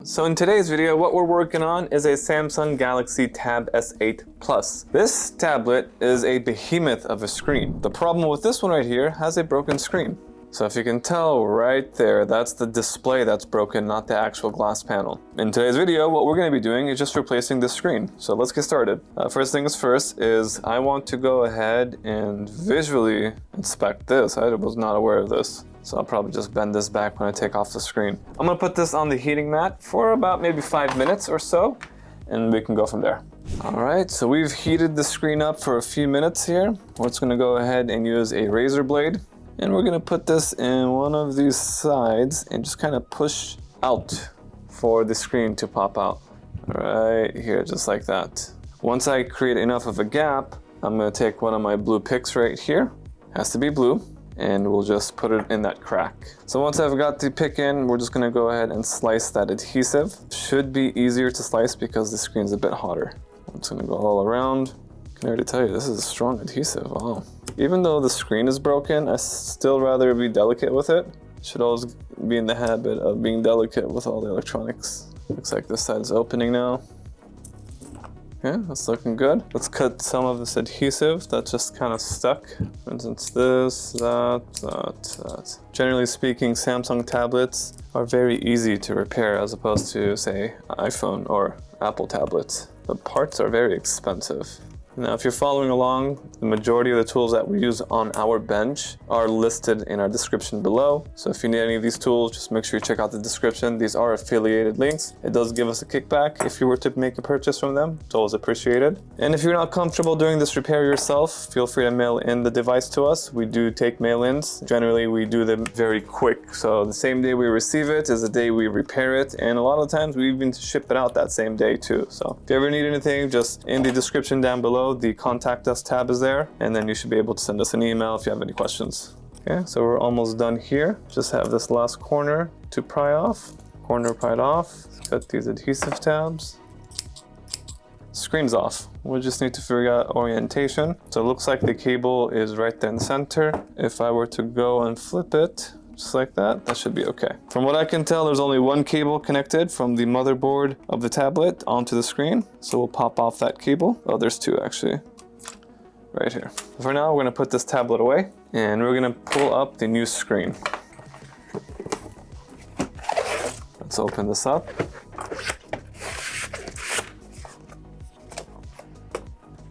So in today's video, what we're working on is a Samsung Galaxy Tab S8 Plus. This tablet is a behemoth of a screen. The problem with this one right here has a broken screen. So if you can tell right there, that's the display that's broken, not the actual glass panel. In today's video, what we're going to be doing is just replacing this screen. So let's get started. First things first is I want to go ahead and visually inspect this. I was not aware of this. So I'll probably just bend this back when I take off the screen. I'm gonna put this on the heating mat for about maybe 5 minutes or so, and we can go from there. All right, so we've heated the screen up for a few minutes here. We're just gonna go ahead and use a razor blade, and we're gonna put this in one of these sides and just kind of push out for the screen to pop out. Right here, just like that. Once I create enough of a gap, I'm gonna take one of my blue picks right here. Has to be blue. And we'll just put it in that crack. So once I've got the pick in, we're just gonna go ahead and slice that adhesive. Should be easier to slice because the screen's a bit hotter. I'm just gonna go all around. I can already tell you, this is a strong adhesive, wow. Even though the screen is broken, I still rather be delicate with it. Should always be in the habit of being delicate with all the electronics. Looks like this side's opening now. Yeah, that's looking good. Let's cut some of this adhesive that's just kind of stuck. For instance, this, that. Generally speaking, Samsung tablets are very easy to repair as opposed to, say, iPhone or Apple tablets. The parts are very expensive. Now, if you're following along, the majority of the tools that we use on our bench are listed in our description below. So if you need any of these tools, just make sure you check out the description. These are affiliated links. It does give us a kickback if you were to make a purchase from them. It's always appreciated. And if you're not comfortable doing this repair yourself, feel free to mail in the device to us. We do take mail-ins. Generally, we do them very quick. So the same day we receive it is the day we repair it. And a lot of times we even ship it out that same day too. So if you ever need anything, just in the description down below, the contact us tab is there, and then you should be able to send us an email if you have any questions. Okay, so we're almost done here. Just have this last corner to pry off. Corner pried off. Cut these adhesive tabs. Screen's off. We just need to figure out orientation. So it looks like the cable is right there in the center. If I were to go and flip it, just like that, that should be okay. From what I can tell, there's only one cable connected from the motherboard of the tablet onto the screen. So we'll pop off that cable. Oh, there's two actually, right here. For now, we're gonna put this tablet away and we're gonna pull up the new screen. Let's open this up.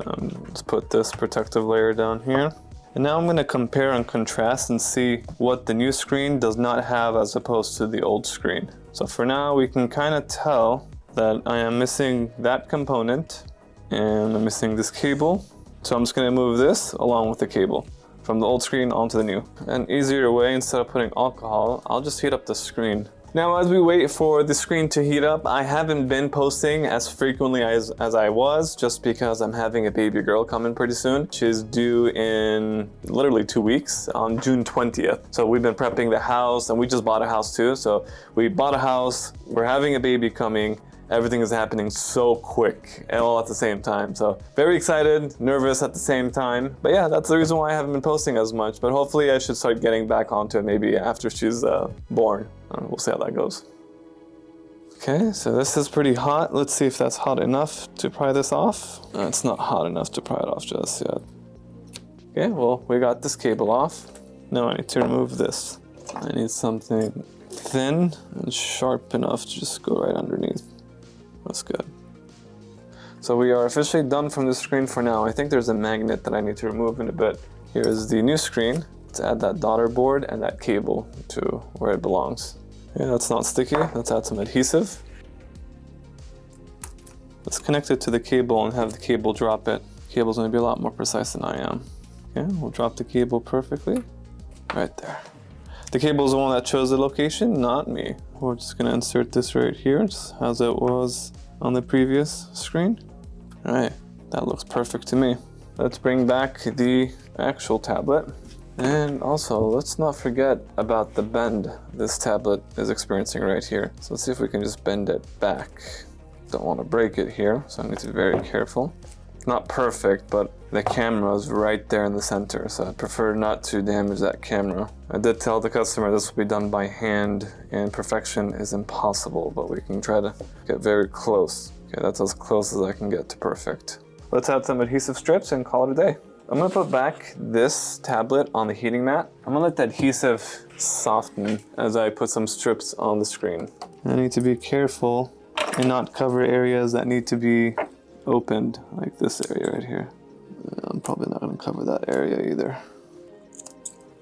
Let's put this protective layer down here. And now I'm going to compare and contrast and see what the new screen does not have as opposed to the old screen. So for now, we can kind of tell that I am missing that component and I'm missing this cable. So I'm just going to move this along with the cable from the old screen onto the new. An easier way, instead of putting alcohol, I'll just heat up the screen. Now, as we wait for the screen to heat up, I haven't been posting as frequently as I was, just because I'm having a baby girl coming pretty soon. She's due in literally 2 weeks on June 20th. So we've been prepping the house, and we just bought a house too. So we bought a house, we're having a baby coming. Everything is happening so quick and all at the same time. So very excited, nervous at the same time. But yeah, that's the reason why I haven't been posting as much. But hopefully I should start getting back onto it maybe after she's born. We'll see how that goes. Okay, so this is pretty hot. Let's see if that's hot enough to pry this off. It's not hot enough to pry it off just yet. Okay, well, we got this cable off. Now I need to remove this. I need something thin and sharp enough to just go right underneath. That's good. So we are officially done from the screen for now. I think there's a magnet that I need to remove in a bit. Here's the new screen. Let's add that daughter board and that cable to where it belongs. Yeah, that's not sticky. Let's add some adhesive. Let's connect it to the cable and have the cable drop it. The cable's gonna be a lot more precise than I am. Okay, we'll drop the cable perfectly. Right there. The cable is the one that chose the location, not me. We're just gonna insert this right here, just as it was on the previous screen. All right, that looks perfect to me. Let's bring back the actual tablet. And also, let's not forget about the bend this tablet is experiencing right here. So let's see if we can just bend it back. Don't want to break it here, so I need to be very careful. not perfect, but the camera is right there in the center, so I prefer not to damage that camera. I did tell the customer this will be done by hand, and perfection is impossible, but we can try to get very close. Okay, that's as close as I can get to perfect. Let's add some adhesive strips and call it a day. I'm gonna put back this tablet on the heating mat. I'm gonna let the adhesive soften as I put some strips on the screen. I need to be careful and not cover areas that need to be opened, like this area right here. I'm probably not gonna cover that area either.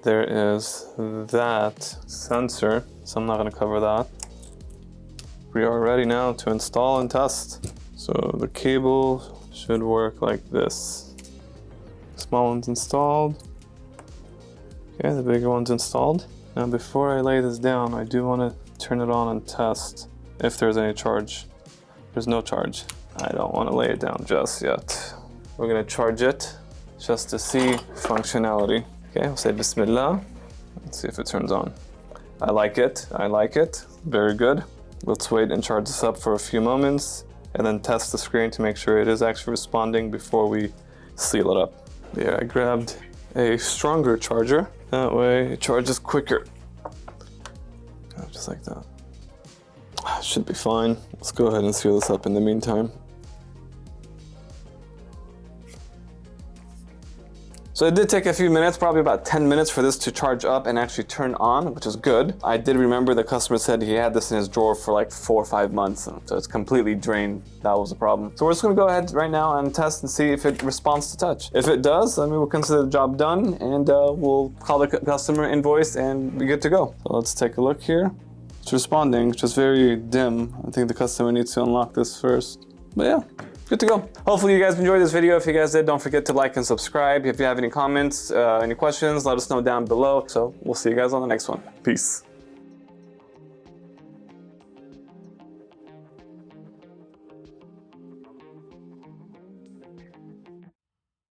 There is that sensor, so I'm not gonna cover that. We are ready now to install and test. So the cable should work like this. Small one's installed. Okay, the bigger one's installed. Now before I lay this down, I do want to turn it on and test if there's any charge. There's no charge. I don't want to lay it down just yet. We're gonna charge it just to see functionality. Okay, we'll say Bismillah. Let's see if it turns on. I like it, very good. Let's wait and charge this up for a few moments and then test the screen to make sure it is actually responding before we seal it up. Yeah, I grabbed a stronger charger. That way it charges quicker. Just like that. Should be fine. Let's go ahead and seal this up in the meantime. So it did take a few minutes, probably about 10 minutes for this to charge up and actually turn on, which is good. I did remember the customer said he had this in his drawer for like 4 or 5 months, so it's completely drained. That was the problem. So we're just gonna go ahead right now and test and see if it responds to touch. If it does, then we will consider the job done and we'll call the customer, invoice, and be good to go. So let's take a look here. It's responding, just very dim. I think the customer needs to unlock this first. But yeah. Good to go. Hopefully you guys enjoyed this video. If you guys did, don't forget to like and subscribe. If you have any comments, any questions, let us know down below. So we'll see you guys on the next one. Peace.